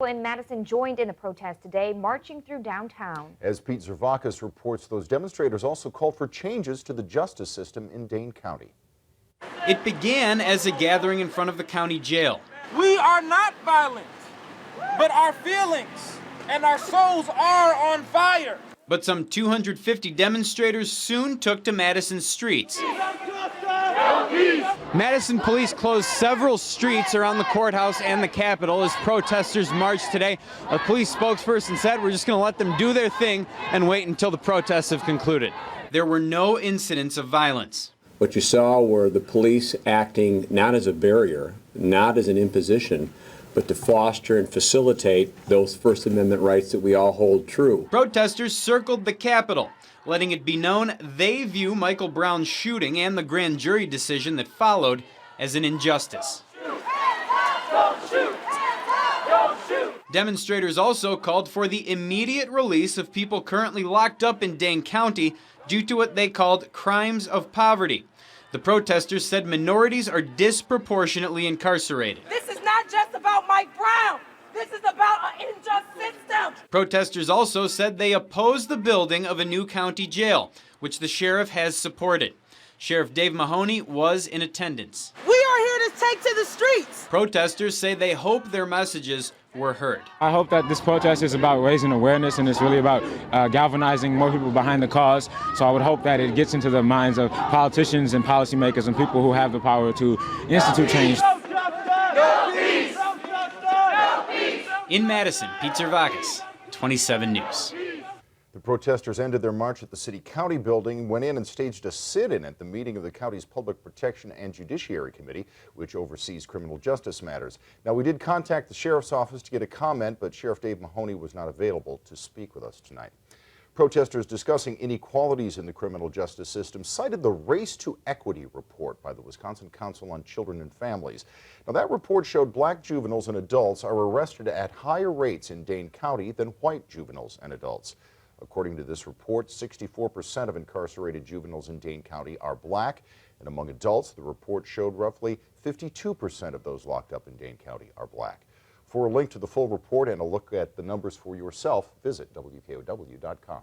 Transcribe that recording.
In Madison joined in the protest today, marching through downtown. As Pete Zervakis reports, those demonstrators also called for changes to the justice system in Dane County. It began as a gathering in front of the county jail. We are not violent, but our feelings and our souls are on fire. But some 250 demonstrators soon took to Madison's streets. Madison police closed several streets around the courthouse and the Capitol as protesters marched today. A police spokesperson said, "We're just going to let them do their thing and wait until the protests have concluded." There were no incidents of violence. What you saw were the police acting not as a barrier, not as an imposition, but to foster and facilitate those First Amendment rights that we all hold true. Protesters circled the Capitol, letting it be known they view Michael Brown's shooting and the grand jury decision that followed as an injustice. Don't shoot! Don't shoot! Demonstrators also called for the immediate release of people currently locked up in Dane County due to what they called crimes of poverty. The protesters said minorities are disproportionately incarcerated. This is not just about Mike Brown. This is about an unjust system. Protesters also said they oppose the building of a new county jail, which the sheriff has supported. Sheriff Dave Mahoney was in attendance. We are here to take to the streets. Protesters say they hope their messages were heard. I hope that this protest is about raising awareness and it's really about galvanizing more people behind the cause. So I would hope that it gets into the minds of politicians and policymakers and people who have the power to institute change. In Madison, Pete Zervakis, 27 News. The protesters ended their march at the City-County building, went in and staged a sit-in at the meeting of the county's Public Protection and Judiciary Committee, which oversees criminal justice matters. Now, we did contact the sheriff's office to get a comment, but Sheriff Dave Mahoney was not available to speak with us tonight. Protesters discussing inequalities in the criminal justice system cited the Race to Equity report by the Wisconsin Council on Children and Families. Now, that report showed black juveniles and adults are arrested at higher rates in Dane County than white juveniles and adults. According to this report, 64% of incarcerated juveniles in Dane County are black, and among adults, the report showed roughly 52% of those locked up in Dane County are black. For a link to the full report and a look at the numbers for yourself, visit WKOW.com.